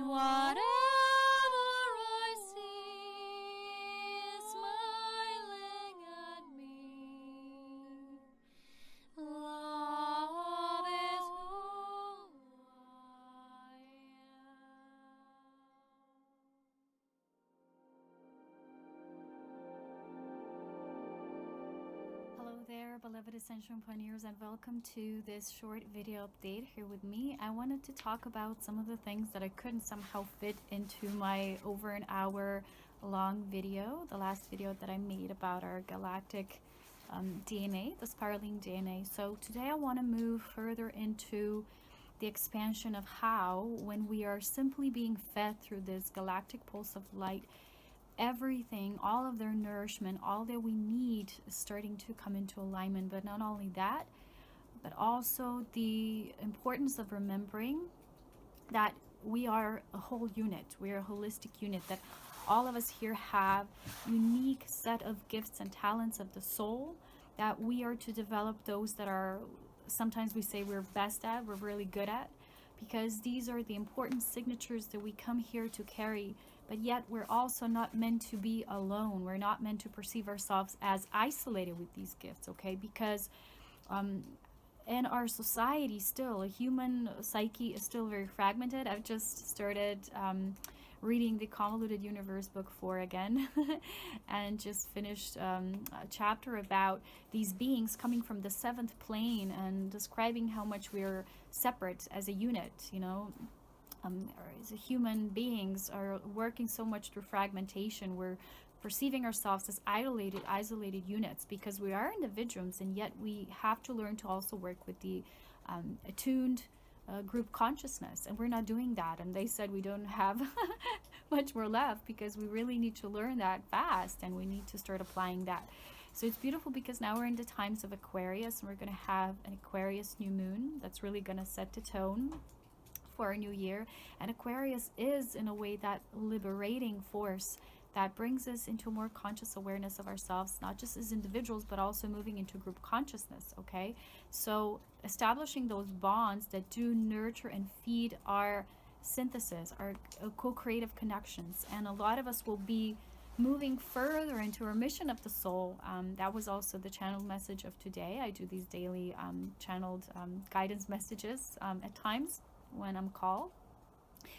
and whatever I see is smiling at me. Love is who I am. Hello there, beloved Ascension pioneers, and welcome to this short video update here with me. I wanted to talk about some of the things that I couldn't somehow fit into my over an hour long video, the last video that I made about our galactic DNA, the spiraling DNA. So today I want to move further into the expansion of how, when we are simply being fed through this galactic pulse of light, everything, all of their nourishment, all that we need is starting to come into alignment. But not only that, but also the importance of remembering that we are a whole unit, we are a holistic unit, that all of us here have unique set of gifts and talents of the soul, that we are to develop those that are, sometimes we say we're best at, we're really good at, because these are the important signatures that we come here to carry. But yet we're also not meant to be alone. We're not meant to perceive ourselves as isolated with these gifts, okay? Because in our society still, a human psyche is still very fragmented. I've just started reading the Convoluted Universe book 4 again and just finished a chapter about these beings coming from the 7th plane and describing how much we're separate as a unit, you know. As human beings are working so much through fragmentation. We're perceiving ourselves as isolated units because we are individuals, and yet we have to learn to also work with the attuned group consciousness, and we're not doing that. And they said we don't have much more left because we really need to learn that fast, and we need to start applying that. So it's beautiful because now we're in the times of Aquarius, and we're going to have an Aquarius new moon that's really going to set the tone for our new year. And Aquarius is, in a way, that liberating force that brings us into a more conscious awareness of ourselves, not just as individuals, but also moving into group consciousness, okay? So establishing those bonds that do nurture and feed our synthesis, our co-creative connections. And a lot of us will be moving further into our mission of the soul. That was also the channeled message of today. I do these daily channeled guidance messages at times when I'm called.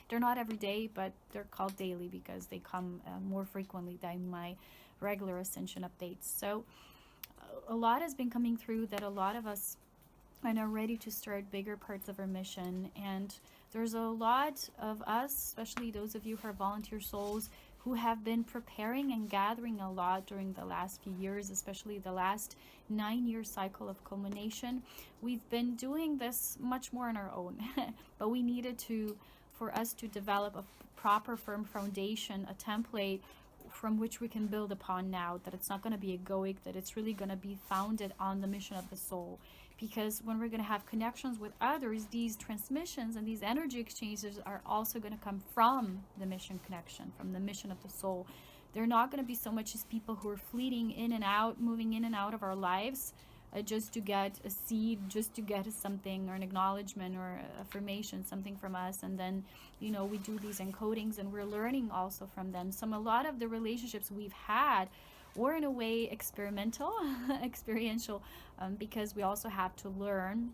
They're not every day, but they're called daily because they come more frequently than my regular Ascension updates. So a lot has been coming through that a lot of us are now ready to start bigger parts of our mission. And there's a lot of us, especially those of you who are volunteer souls, who have been preparing and gathering a lot during the last few years, especially the last 9-year cycle of culmination. We've been doing this much more on our own, but we needed to, for us to develop a proper firm foundation, a template from which we can build upon now, that it's not going to be egoic, that it's really going to be founded on the mission of the soul. Because when we're going to have connections with others, these transmissions and these energy exchanges are also going to come from the mission connection, from the mission of the soul. They're not going to be so much as people who are fleeting in and out, moving in and out of our lives, just to get a seed, just to get something, or an acknowledgement or affirmation, something from us. And then, you know, we do these encodings and we're learning also from them. A lot of the relationships we've had were in a way experiential, because we also have to learn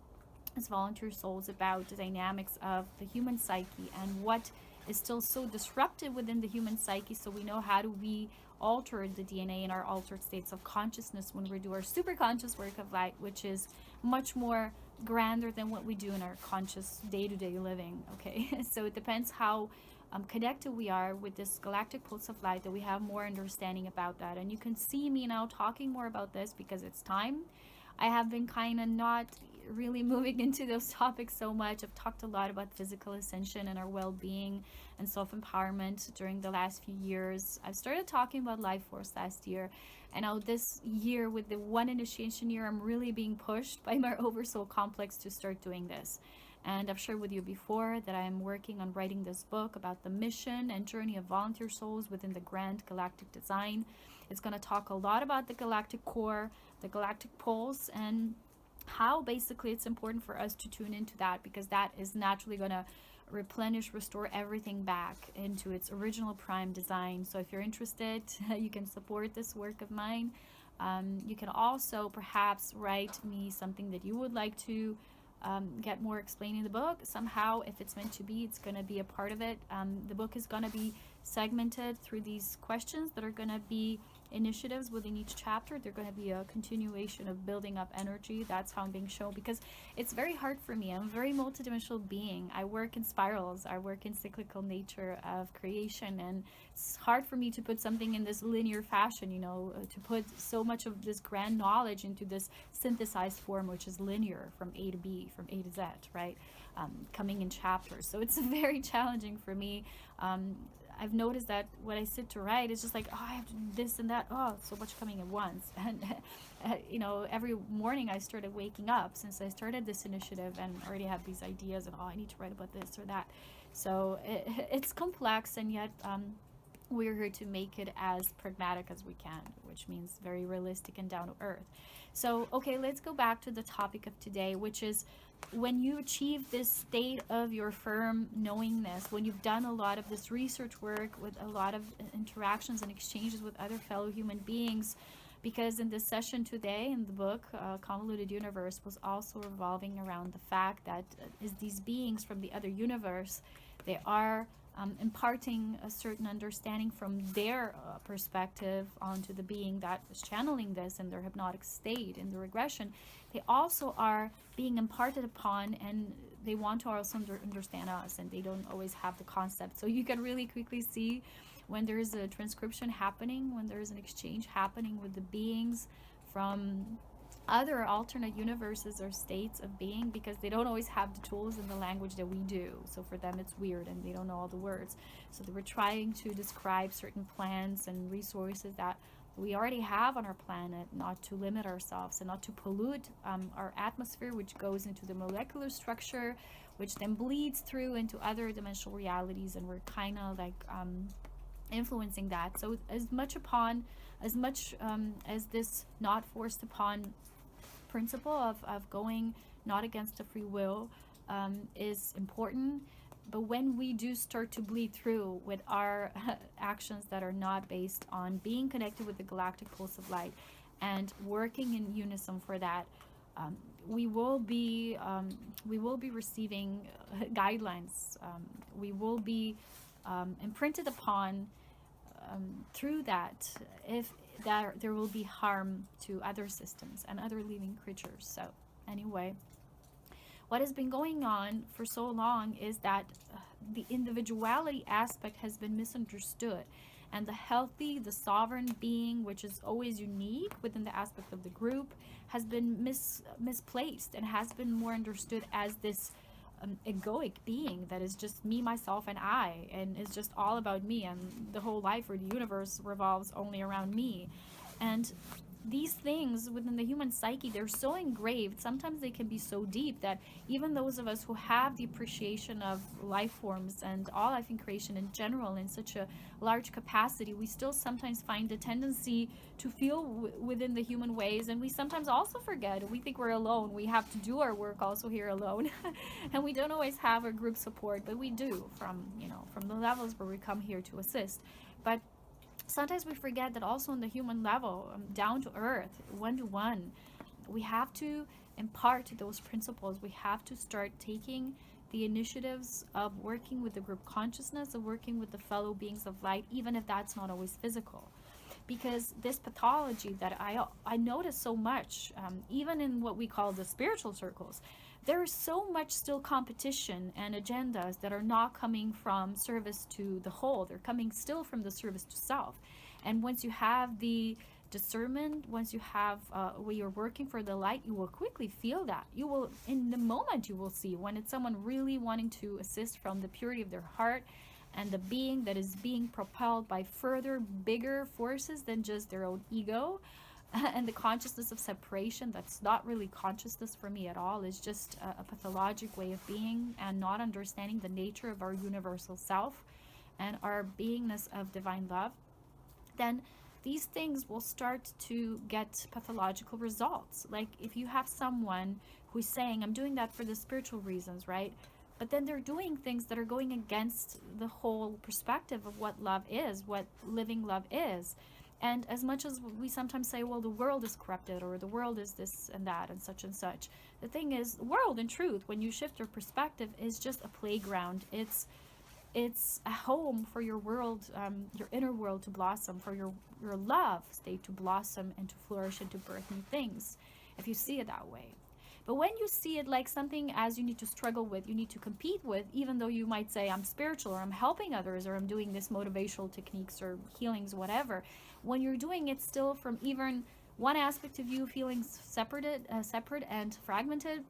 as volunteer souls about the dynamics of the human psyche and what is still so disruptive within the human psyche. So we know how do we alter the DNA in our altered states of consciousness when we do our super conscious work of light, which is much more grander than what we do in our conscious day-to-day living, okay? So it depends how connected we are with this galactic pulse of light, that we have more understanding about that. And you can see me now talking more about this because it's time. I have been kind of not really moving into those topics so much. I've talked a lot about physical ascension and our well-being and self-empowerment during the last few years. I've started talking about life force last year, and now this year, with the one initiation year, I'm really being pushed by my oversoul complex to start doing this. And I've shared with you before that I am working on writing this book about the mission and journey of volunteer souls within the grand galactic design. It's going to talk a lot about the galactic core, the galactic pulse, and how basically it's important for us to tune into that, because that is naturally going to replenish, restore everything back into its original prime design. So if you're interested, you can support this work of mine. You can also perhaps write me something that you would like to get more explained in the book. Somehow, if it's meant to be, it's going to be a part of it. The book is going to be segmented through these questions that are going to be initiatives within each chapter. They're going to be a continuation of building up energy. That's how I'm being shown, because it's very hard for me. I'm a very multidimensional being. I work in spirals. I work in cyclical nature of creation, and it's hard for me to put something in this linear fashion, you know, to put so much of this grand knowledge into this synthesized form, which is linear from A to B, from A to Z, right? Coming in chapters. So it's very challenging for me. I've noticed that when I sit to write, it's just like, oh, I have to do this and that. Oh, so much coming at once. And, you know, every morning I started waking up since I started this initiative and already have these ideas of, oh, I need to write about this or that. So it's complex, and yet we're here to make it as pragmatic as we can, which means very realistic and down to earth. So, okay, let's go back to the topic of today, which is when you achieve this state of your firm knowingness, when you've done a lot of this research work with a lot of interactions and exchanges with other fellow human beings, because in this session today in the book, Convoluted Universe, was also revolving around the fact that is these beings from the other universe, they are imparting a certain understanding from their perspective onto the being that is channeling this in their hypnotic state in the regression. They also are being imparted upon, and they want to also understand us, and they don't always have the concept. So you can really quickly see when there is a transcription happening, when there is an exchange happening with the beings from other alternate universes or states of being, because they don't always have the tools and the language that we do. So for them it's weird, and they don't know all the words. So they were trying to describe certain plans and resources that we already have on our planet, not to limit ourselves and not to pollute our atmosphere, which goes into the molecular structure, which then bleeds through into other dimensional realities, and we're kind of like influencing that. So as much as this not forced upon principle of going not against the free will is important, but when we do start to bleed through with our actions that are not based on being connected with the galactic pulse of light and working in unison for that, we will be receiving guidelines. We will be imprinted upon through that, if there will be harm to other systems and other living creatures. So anyway, what has been going on for so long is that the individuality aspect has been misunderstood, and the sovereign being, which is always unique within the aspect of the group, has been misplaced and has been more understood as this egoic being that is just me, myself, and I, and is just all about me, and the whole life or the universe revolves only around me. And these things within the human psyche, they're so engraved, sometimes they can be so deep that even those of us who have the appreciation of life forms and all life in creation in general in such a large capacity, we still sometimes find a tendency to feel within the human ways, and we sometimes also forget. We think we're alone. We have to do our work also here alone and we don't always have a group support, but we do from the levels where we come here to assist. But sometimes we forget that also on the human level, down to earth, one-to-one, we have to impart those principles. We have to start taking the initiatives of working with the group consciousness, of working with the fellow beings of light, even if that's not always physical. Because this pathology that I notice so much, even in what we call the spiritual circles, there is so much still competition and agendas that are not coming from service to the whole. They're coming still from the service to self. And once you have the discernment, once you have where you're working for the light, you will quickly feel that. You will, in the moment, you will see when it's someone really wanting to assist from the purity of their heart, and the being that is being propelled by further bigger forces than just their own ego. And the consciousness of separation, that's not really consciousness for me at all. It's just a pathologic way of being, and not understanding the nature of our universal self and our beingness of divine love. Then these things will start to get pathological results. Like if you have someone who's saying, I'm doing that for the spiritual reasons, right? but then they're doing things that are going against the whole perspective of what love is, what living love is. And as much as we sometimes say, well, the world is corrupted, or the world is this and that and such, the thing is, the world, in truth, when you shift your perspective, is just a playground. It's a home for your world, your inner world to blossom, for your love state to blossom and to flourish and to birth new things, if you see it that way. But when you see it like something as you need to struggle with, you need to compete with, even though you might say, I'm spiritual, or I'm helping others, or I'm doing this motivational techniques or healings, whatever, when you're doing it still from even one aspect of you feeling separate and fragmented,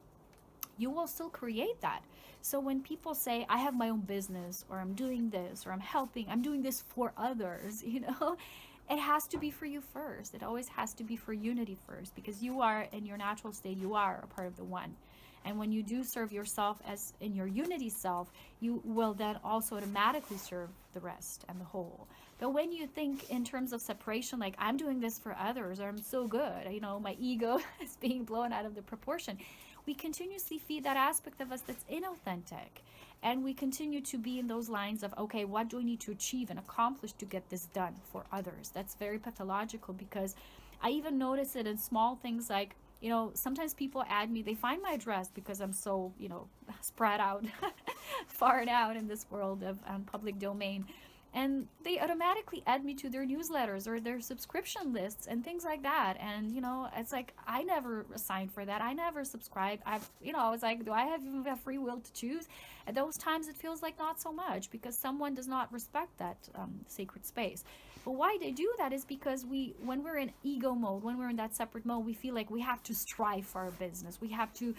you will still create that. So when people say, I have my own business, or I'm doing this, or I'm doing this for others, it has to be for you first. It always has to be for unity first, because you are in your natural state, you are a part of the one. And when you do serve yourself as in your unity self, you will then also automatically serve the rest and the whole. But when you think in terms of separation, like I'm doing this for others, or I'm so good, my ego is being blown out of the proportion, we continuously feed that aspect of us that's inauthentic. And we continue to be in those lines of, okay, what do I need to achieve and accomplish to get this done for others? That's very pathological, because I even notice it in small things like, sometimes people add me, they find my address because I'm so, spread out, far out in this world of public domain. And they automatically add me to their newsletters or their subscription lists and things like that. And, it's like, I never signed for that. I never subscribed. I was like, do I even have free will to choose? At those times, it feels like not so much, because someone does not respect that sacred space. But why they do that is because when we're in ego mode, when we're in that separate mode, we feel like we have to strive for our business. We have to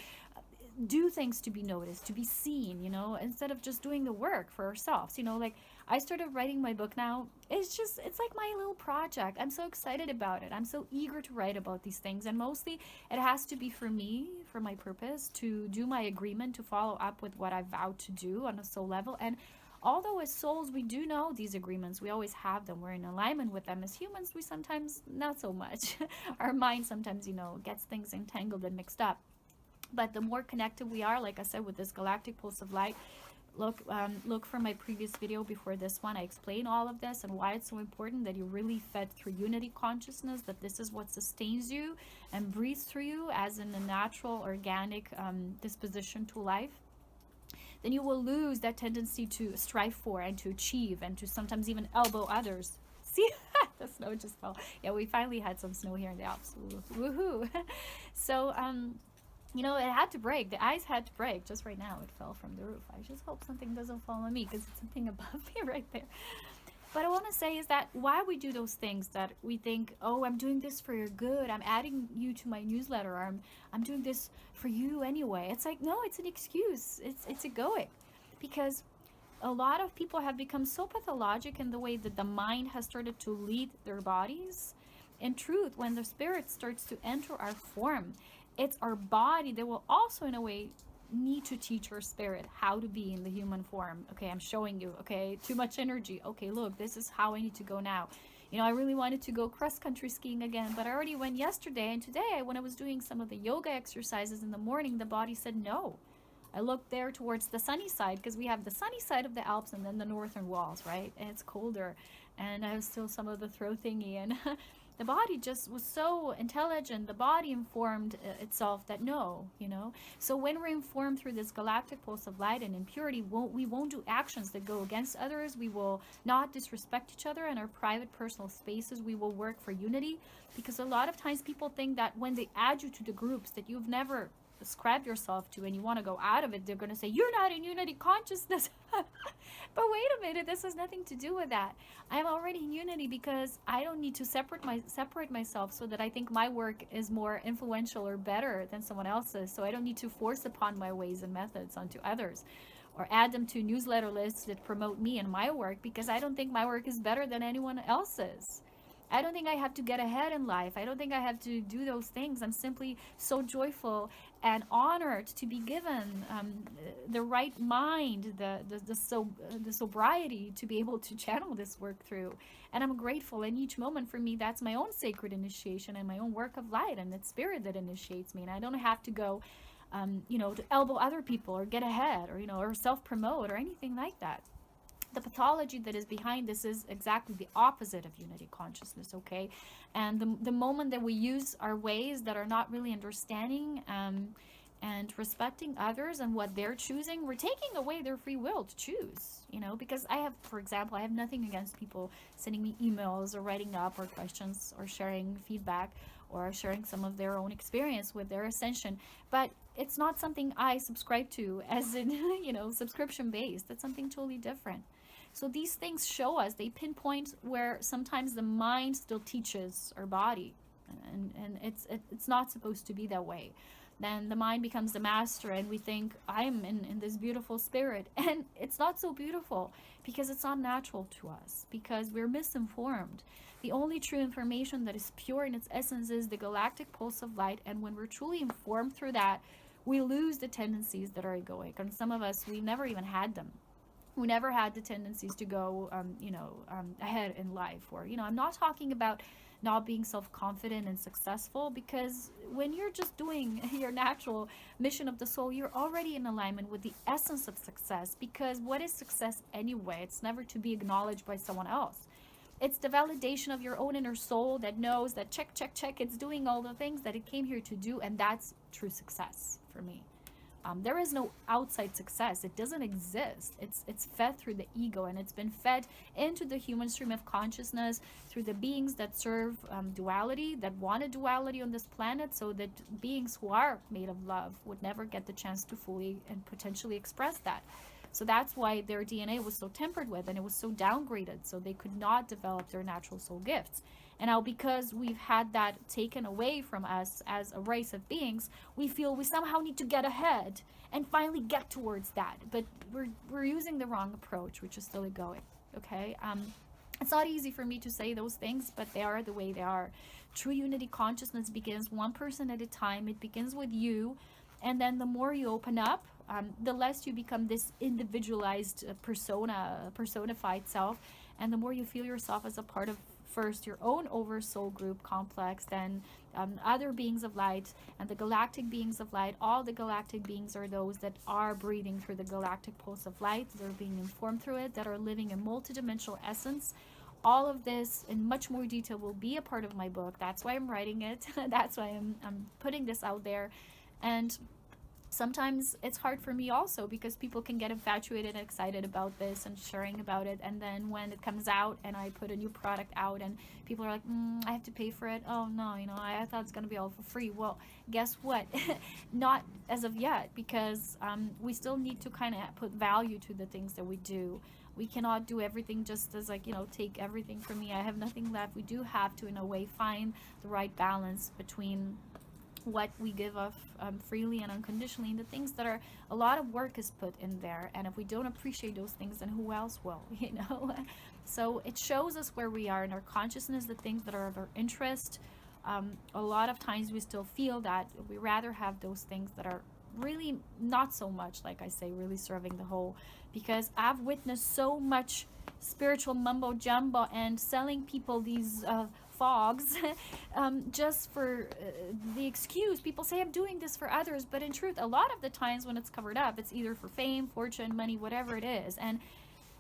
do things to be noticed, to be seen, instead of just doing the work for ourselves. Like I started writing my book now. It's like my little project. I'm so excited about it. I'm so eager to write about these things. And mostly it has to be for me, for my purpose, to do my agreement, to follow up with what I vowed to do on a soul level. And although as souls, we do know these agreements, we always have them, we're in alignment with them. As humans, we sometimes not so much. Our mind sometimes, gets things entangled and mixed up. But the more connected we are, like I said, with this Galactic Pulse of Light, look for my previous video before this one. I explain all of this and why it's so important that you really fed through unity consciousness, that this is what sustains you and breathes through you as in a natural, organic disposition to life. Then you will lose that tendency to strive for and to achieve and to sometimes even elbow others. See, the snow just fell. Yeah, we finally had some snow here in the Alps. Woohoo! So, it had to break. The ice had to break. Just right now, it fell from the roof. I just hope something doesn't fall on me, because it's something above me right there. But I want to say is that why we do those things that we think, oh, I'm doing this for your good. I'm adding you to my newsletter. Or I'm doing this for you anyway. It's like, no, it's an excuse. It's egoic, because a lot of people have become so pathologic in the way that the mind has started to lead their bodies. In truth, when the spirit starts to enter our form, it's our body that will also, in a way, need to teach our spirit how to be in the human form. Okay, I'm showing you. Okay, too much energy. Okay, look, this is how I need to go now. I really wanted to go cross-country skiing again, but I already went yesterday. And today, when I was doing some of the yoga exercises in the morning, the body said no. I looked there towards the sunny side, because we have the sunny side of the Alps and then the northern walls, right? And it's colder. And I have still some of the throat thingy. And the body just was so intelligent. The body informed itself that no, So when we're informed through this galactic pulse of light and impurity, we won't do actions that go against others. We will not disrespect each other in our private personal spaces. We will work for unity, because a lot of times people think that when they add you to the groups that you've never ascribed yourself to and you want to go out of it, they're going to say, you're not in unity consciousness. But wait a minute, this has nothing to do with that. I'm already in unity, because I don't need to separate myself so that I think my work is more influential or better than someone else's. So I don't need to force upon my ways and methods onto others, or add them to newsletter lists that promote me and my work, because I don't think my work is better than anyone else's. I don't think I have to get ahead in life. I don't think I have to do those things. I'm simply so joyful and honored to be given the right mind, the sobriety to be able to channel this work through. And I'm grateful. And each moment for me, that's my own sacred initiation and my own work of light, and it's spirit that initiates me. And I don't have to go you know, to elbow other people or get ahead, or, you know, or self-promote or anything like that. The pathology that is behind this is exactly the opposite of unity consciousness, okay? And the moment that we use our ways that are not really understanding, and respecting others and what they're choosing, we're taking away their free will to choose, you know. Because I have, for example, I have nothing against people sending me emails or writing up or questions or sharing feedback or sharing some of their own experience with their ascension, but it's not something I subscribe to as in, you know, subscription based. That's something totally different. So these things show us, they pinpoint where sometimes the mind still teaches our body, and it's not supposed to be that way. Then the mind becomes the master, and we think, I'm in this beautiful spirit, and it's not so beautiful because it's not natural to us, because we're misinformed. The only true information that is pure in its essence is the galactic pulse of light, and when we're truly informed through that, we lose the tendencies that are egoic. And some of us, we never even had them. We never had the tendencies to go, ahead in life. Or, you know, I'm not talking about not being self-confident and successful, because when you're just doing your natural mission of the soul, you're already in alignment with the essence of success. Because what is success anyway? It's never to be acknowledged by someone else. It's the validation of your own inner soul that knows that check, check, check, it's doing all the things that it came here to do, and that's true success for me. There is no outside success. It doesn't exist. It's fed through the ego, and it's been fed into the human stream of consciousness through the beings that serve duality, that want a duality on this planet, so that beings who are made of love would never get the chance to fully and potentially express that. So that's why their DNA was so tempered with, and it was so downgraded, so they could not develop their natural soul gifts. And now, because we've had that taken away from us as a race of beings, we feel we somehow need to get ahead and finally get towards that. But we're using the wrong approach, which is still egoic, okay? It's not easy for me to say those things, but they are the way they are. True unity consciousness begins one person at a time. It begins with you, and then the more you open up, the less you become this individualized personified self, and the more you feel yourself as a part of, first, your own oversoul group complex, then other beings of light, and the galactic beings of light. All the galactic beings are those that are breathing through the galactic pulse of light. They're being informed through it, that are living in multidimensional essence. All of this in much more detail will be a part of my book. That's why I'm writing it. That's why I'm putting this out there. And sometimes it's hard for me also, because people can get infatuated and excited about this and sharing about it, and then when it comes out and I put a new product out and people are like, I have to pay for it. Oh no, you know, I thought it's gonna be all for free. Well, guess what? Not as of yet, because we still need to kind of put value to the things that we do. We cannot do everything just as, like, you know, take everything from me, I have nothing left. We do have to, in a way, find the right balance between what we give off freely and unconditionally, and the things that are, a lot of work is put in there, and if we don't appreciate those things, then who else will, you know? So it shows us where we are in our consciousness, the things that are of our interest. A lot of times we still feel that we rather have those things that are really not so much, like I say, really serving the whole, because I've witnessed so much spiritual mumbo jumbo and selling people these fogs just for the excuse. People say, I'm doing this for others, but in truth, a lot of the times when it's covered up, it's either for fame, fortune, money, whatever it is. And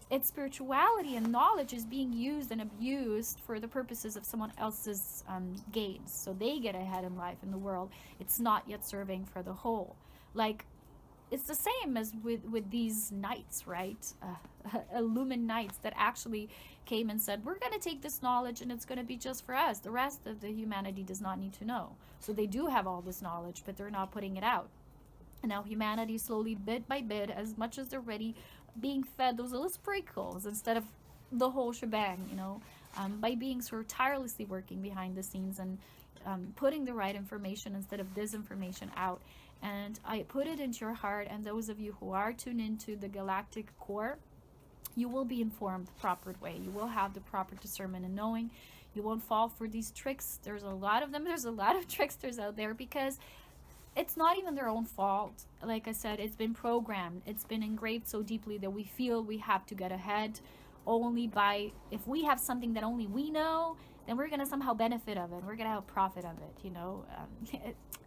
its spirituality and knowledge is being used and abused for the purposes of someone else's gains, so they get ahead in life, in the world. It's not yet serving for the whole. Like, it's the same as with these knights, right? Illumined knights that actually came and said, we're going to take this knowledge and it's going to be just for us. The rest of the humanity does not need to know. So they do have all this knowledge, but they're not putting it out. And now humanity slowly, bit by bit, as much as they're ready, being fed those little sprinkles instead of the whole shebang, you know, by beings who are tirelessly working behind the scenes and putting the right information instead of disinformation out. And I put it into your heart, and those of you who are tuned into the galactic core, you will be informed the proper way. You will have the proper discernment and knowing. You won't fall for these tricks. There's a lot of them. There's a lot of tricksters out there, because it's not even their own fault. Like I said, it's been programmed. It's been engraved so deeply that we feel we have to get ahead only by, if we have something that only we know, then we're gonna somehow benefit of it. We're gonna have profit of it, you know.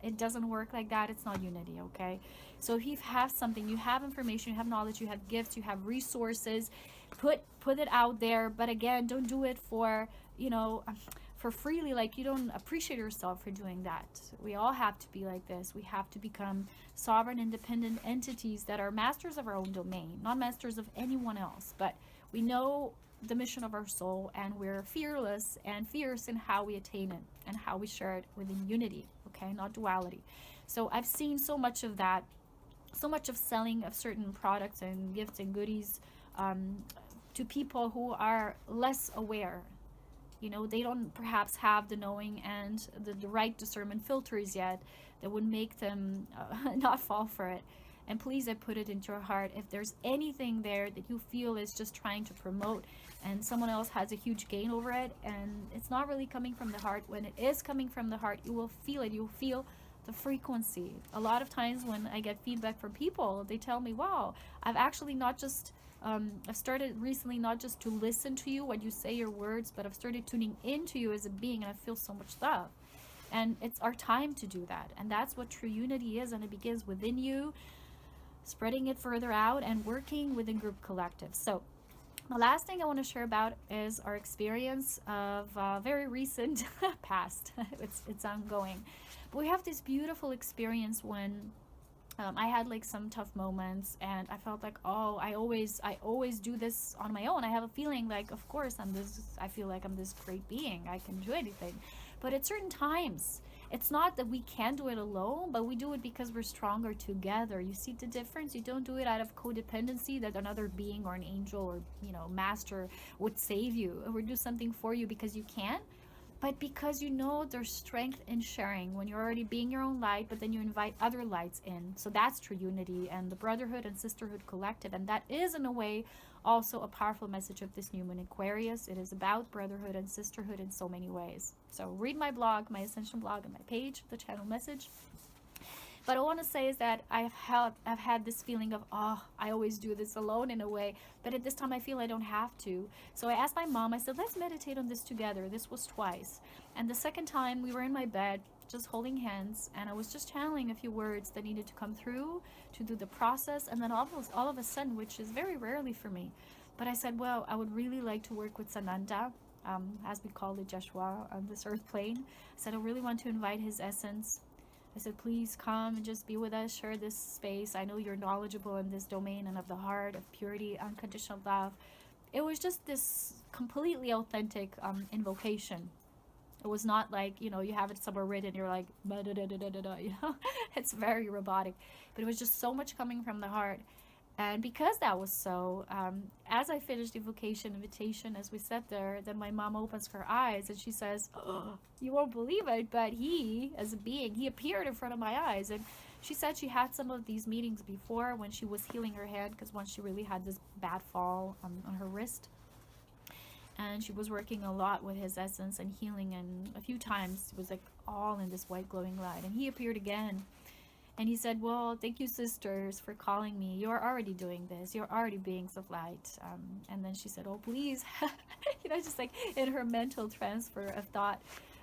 It doesn't work like that. It's not unity, okay? So if you have something, you have information, you have knowledge, you have gifts, you have resources, put it out there. But again, don't do it for, you know, for freely. Like, you don't appreciate yourself for doing that. We all have to be like this. We have to become sovereign, independent entities that are masters of our own domain, not masters of anyone else. But we know the mission of our soul, and we're fearless and fierce in how we attain it and how we share it within unity, okay, not duality. So I've seen so much of that, so much of selling of certain products and gifts and goodies to people who are less aware. You know, they don't perhaps have the knowing and the right discernment filters yet that would make them not fall for it. And please, I put it into your heart, if there's anything there that you feel is just trying to promote and someone else has a huge gain over it, and it's not really coming from the heart, when it is coming from the heart, you will feel it. You'll feel the frequency. A lot of times when I get feedback from people, they tell me, wow, I've actually not just I've started recently not just to listen to you when you say your words, but I've started tuning into you as a being, and I feel so much love. And it's our time to do that. And that's what true unity is, and it begins within you, spreading it further out and working within group collectives. So the last thing I want to share about is our experience of very recent past. It's ongoing. But we have this beautiful experience when I had like some tough moments, and I felt like, oh, I always do this on my own. I have a feeling like, of course, I feel like I'm this great being. I can do anything. But at certain times, it's not that we can do it alone, but we do it because we're stronger together. You see the difference? You don't do it out of codependency that another being or an angel or, you know, master would save you or do something for you because you can, but because you know there's strength in sharing when you're already being your own light, but then you invite other lights in. So that's true unity and the brotherhood and sisterhood collective. And that is, in a way, also a powerful message of this new moon Aquarius. It is about brotherhood and sisterhood in so many ways. So read my blog, my Ascension blog, and my page, the channel message. But I want to say is that I've had this feeling of, oh, I always do this alone in a way, but at this time I feel I don't have to. So I asked my mom, I said, let's meditate on this together. This was twice. And the second time we were in my bed, just holding hands, and I was just channeling a few words that needed to come through to do the process. And then all of a sudden, which is very rarely for me, but I said, well, I would really like to work with Sananda, as we call it, Joshua, on this earth plane. I said, I really want to invite his essence. I said, please come and just be with us, share this space. I know you're knowledgeable in this domain and of the heart, of purity, unconditional love. It was just this completely authentic invocation. It was not like, you know, you have it somewhere written, you're like, you know, it's very robotic. But it was just so much coming from the heart. And because that was so, as I finished the invitation, as we sat there, then my mom opens her eyes and she says, oh, you won't believe it, but he, as a being, he appeared in front of my eyes. And she said she had some of these meetings before when she was healing her hand, because once she really had this bad fall on her wrist. And she was working a lot with his essence and healing, and a few times it was like all in this white glowing light. And he appeared again. And he said, well, thank you, sisters, for calling me. You're already doing this. You're already beings of light. And then she said, oh, please, you know, just like in her mental transfer of thought,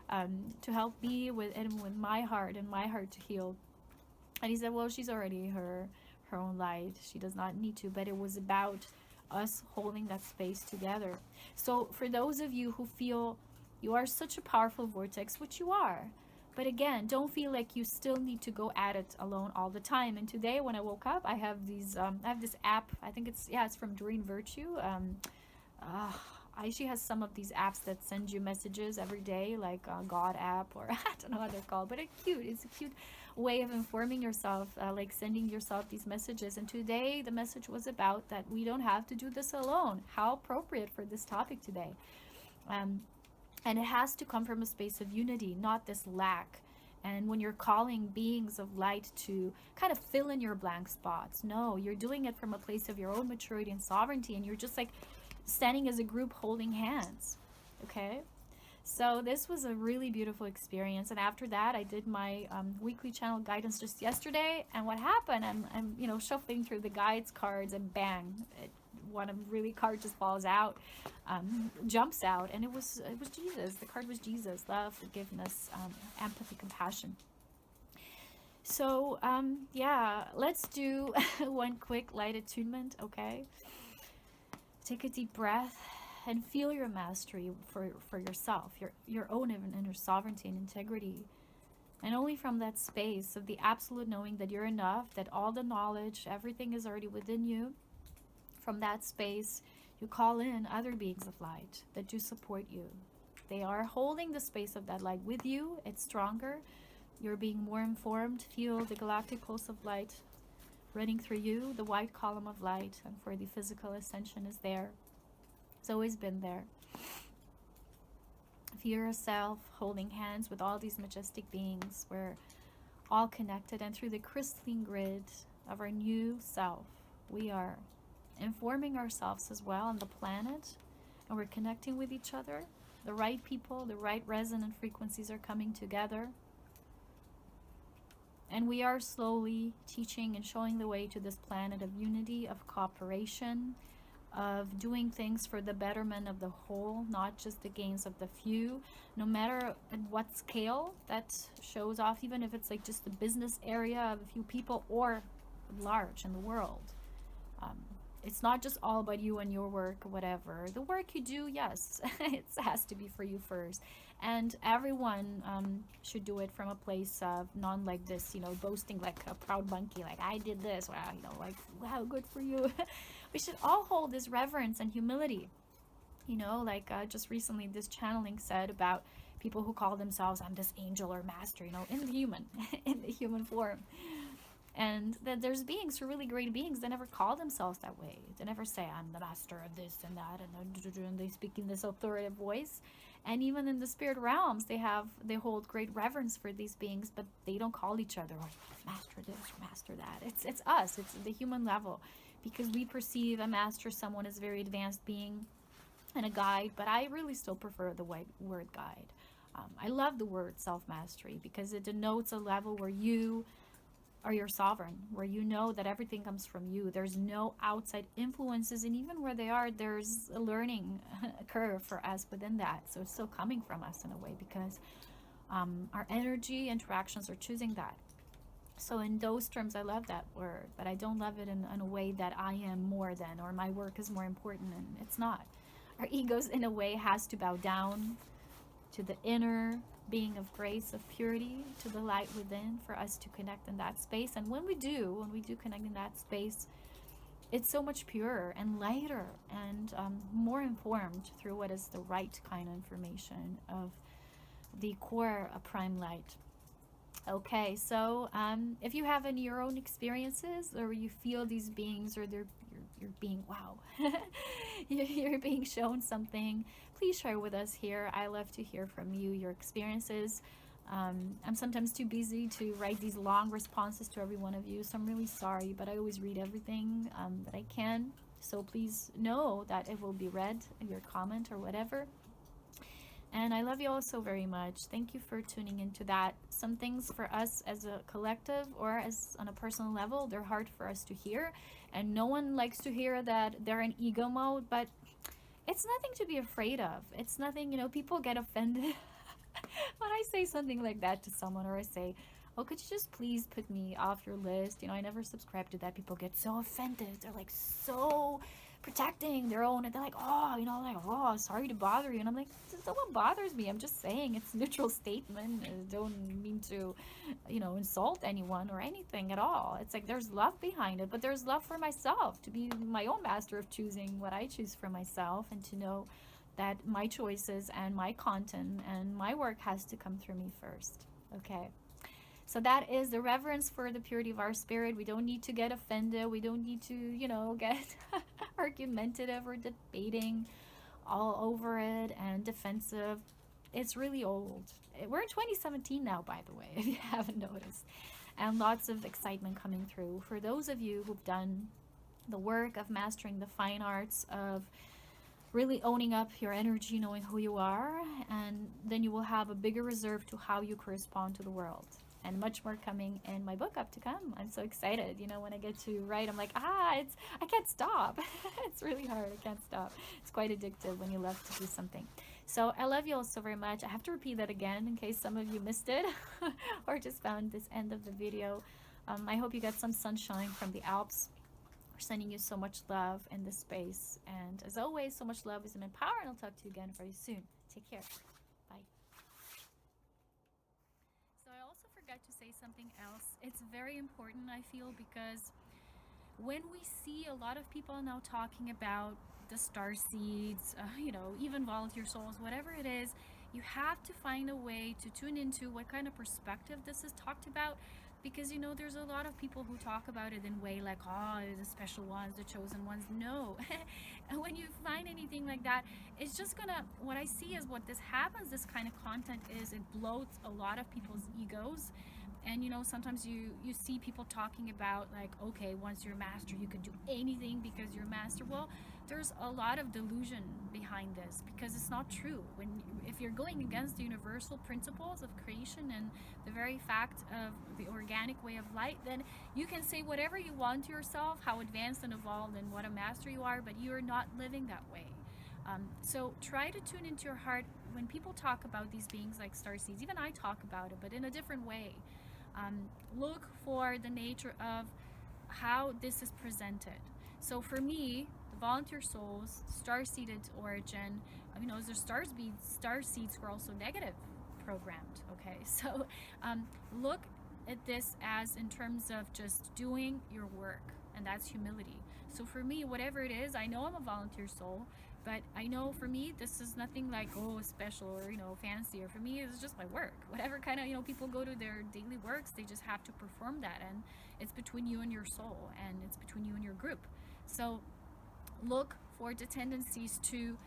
to help me with my heart and my heart to heal. And he said, well, she's already her own light. She does not need to. But it was about us holding that space together. So for those of you who feel you are such a powerful vortex, which you are, but again, don't feel like you still need to go at it alone all the time. And today when I woke up, I have these I have this app. I think it's from Doreen Virtue. She has some of these apps that send you messages every day, like God app, or I don't know what they're called, but it's a cute way of informing yourself, like sending yourself these messages. And today the message was about that we don't have to do this alone. How appropriate for this topic today. And it has to come from a space of unity, not this lack. And when you're calling beings of light to kind of fill in your blank spots, no, you're doing it from a place of your own maturity and sovereignty, and you're just like standing as a group holding hands, okay? So this was a really beautiful experience. And after that, I did my weekly channel guidance just yesterday. And what happened? I'm shuffling through the guides cards, and bang, one of really card just falls out, jumps out, and it was Jesus. The card was Jesus, love, forgiveness, empathy, compassion. So yeah, let's do one quick light attunement. Okay, take a deep breath and feel your mastery for yourself, your own inner sovereignty and integrity. And only from that space of the absolute knowing that you're enough, that all the knowledge, everything is already within you, from that space, you call in other beings of light that do support you. They are holding the space of that light with you. It's stronger. You're being more informed. Feel the galactic pulse of light running through you, the white column of light, and for the physical ascension is there. It's always been there. Feel yourself holding hands with all these majestic beings. We're all connected, and through the crystalline grid of our new self, we are informing ourselves as well on the planet, and we're connecting with each other. The right people, the right resonant frequencies are coming together, and we are slowly teaching and showing the way to this planet of unity, of cooperation, of doing things for the betterment of the whole, not just the gains of the few, no matter at what scale that shows off, even if it's like just the business area of a few people or large in the world. It's not just all about you and your work or whatever. The work you do, yes, it has to be for you first. And everyone should do it from a place of non like this, boasting like a proud monkey, like I did this, wow, like, wow, good for you. We should all hold this reverence and humility. Like just recently this channeling said about people who call themselves, I'm this angel or master, in the human, in the human form. And that there's beings who are really great beings that never call themselves that way. They never say, I'm the master of this and that, and they speak in this authoritative voice. And even in the spirit realms, they hold great reverence for these beings, but they don't call each other, master this, master that. It's us, it's the human level, because we perceive a master, someone as a very advanced being and a guide, but I really still prefer the word guide. I love the word self-mastery because it denotes a level where you are your sovereign, where you know that everything comes from you. There's no outside influences, and even where they are, there's a learning curve for us within that. So it's still coming from us in a way, because our energy interactions are choosing that. So in those terms, I love that word, but I don't love it in a way that I am more than, or my work is more important, and it's not. Our egos, in a way, has to bow down to the inner being of grace, of purity, to the light within, for us to connect in that space. And when we do connect in that space, it's so much purer and lighter and more informed through what is the right kind of information of the core of prime light. Okay, so if you have any your own experiences, or you feel these beings, or you're being, wow, you're being shown something, please share with us here. I love to hear from you, your experiences. I'm sometimes too busy to write these long responses to every one of you, so I'm really sorry, but I always read everything that I can. So please know that it will be read, your comment or whatever. And I love you all so very much. Thank you for tuning into that. Some things for us as a collective or as on a personal level, they're hard for us to hear. And no one likes to hear that they're in ego mode, but it's nothing to be afraid of. It's nothing, people get offended when I say something like that to someone, or I say, oh, could you just please put me off your list? I never subscribe to that. People get so offended. They're like so protecting their own, and they're like, oh, sorry to bother you. And I'm like, someone bothers me. I'm just saying it's a neutral statement. I don't mean to, insult anyone or anything at all. It's like there's love behind it, but there's love for myself, to be my own master of choosing what I choose for myself, and to know that my choices and my content and my work has to come through me first. Okay. So that is the reverence for the purity of our spirit. We don't need to get offended. We don't need to, get argumentative or debating all over it and defensive. It's really old. We're in 2017 now, by the way, if you haven't noticed. And lots of excitement coming through. For those of you who've done the work of mastering the fine arts of really owning up your energy, knowing who you are, and then you will have a bigger reserve to how you correspond to the world. And much more coming in my book up to come. I'm so excited. You know, when I get to write, I'm like, I can't stop. It's really hard. I can't stop. It's quite addictive when you love to do something. So I love you all so very much. I have to repeat that again in case some of you missed it or just found this end of the video. I hope you got some sunshine from the Alps. We're sending you so much love in this space. And as always, so much love is in power. And I'll talk to you again very soon. Take care. Bye. So I also forgot to say something else. It's very important, I feel, because when we see a lot of people now talking about the star seeds, you know, even volunteer souls, whatever it is, you have to find a way to tune into what kind of perspective this is talked about. Because, you know, there's a lot of people who talk about it in a way like, oh, the special ones, the chosen ones. No. When you find anything like that, it's just gonna, what I see is what this happens, this kind of content is, it bloats a lot of people's egos. And, you know, sometimes you see people talking about like, okay, once you're a master, you can do anything because you're a master. Well, there's a lot of delusion behind this, because it's not true. If you're going against the universal principles of creation and the very fact of the organic way of light, then you can say whatever you want to yourself, how advanced and evolved and what a master you are, but you're not living that way. So try to tune into your heart when people talk about these beings like starseeds. Even I talk about it, but in a different way. Look for the nature of how this is presented. So for me, the volunteer souls, star-seeded origin, you know, the star seeds were also negative programmed. Okay, so look at this as in terms of just doing your work, and that's humility. So for me, whatever it is, I know I'm a volunteer soul, but I know for me, this is nothing like, oh, special or, you know, fancy. Or for me, it's just my work. Whatever kind of, you know, people go to their daily works, they just have to perform that. And it's between you and your soul, and it's between you and your group. So look for the tendencies to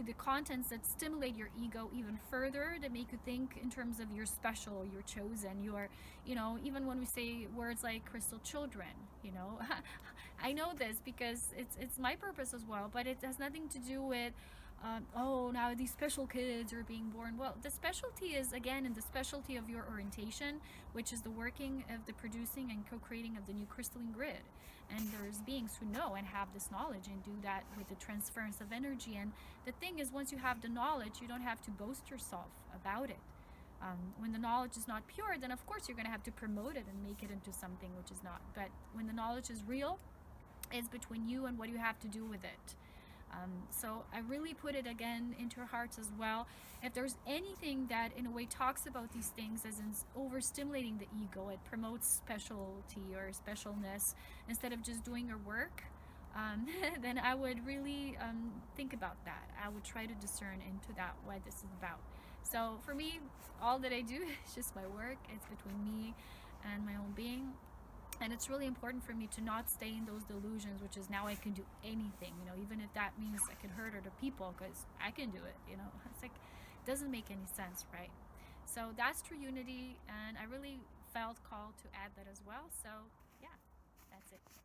the contents that stimulate your ego even further, that make you think in terms of you're special, you're chosen, you're, you know, even when we say words like crystal children, you know, I know this because it's my purpose as well, but it has nothing to do with oh, now these special kids are being born. Well, the specialty is, again, in the specialty of your orientation, which is the working of the producing and co-creating of the new crystalline grid. And there's beings who know and have this knowledge and do that with the transference of energy. And the thing is, once you have the knowledge, you don't have to boast yourself about it. When the knowledge is not pure, then of course you're going to have to promote it and make it into something which is not. But when the knowledge is real, it's between you and what you have to do with it. So I really put it again into your hearts as well. If there's anything that in a way talks about these things as in overstimulating the ego, it promotes specialty or specialness instead of just doing your work, then I would really think about that. I would try to discern into that what this is about. So for me, all that I do is just my work. It's between me and my own being. And it's really important for me to not stay in those delusions, which is now I can do anything, you know, even if that means I can hurt other people, because I can do it, you know. It's like, it doesn't make any sense, right? So that's true unity, and I really felt called to add that as well. So yeah, that's it.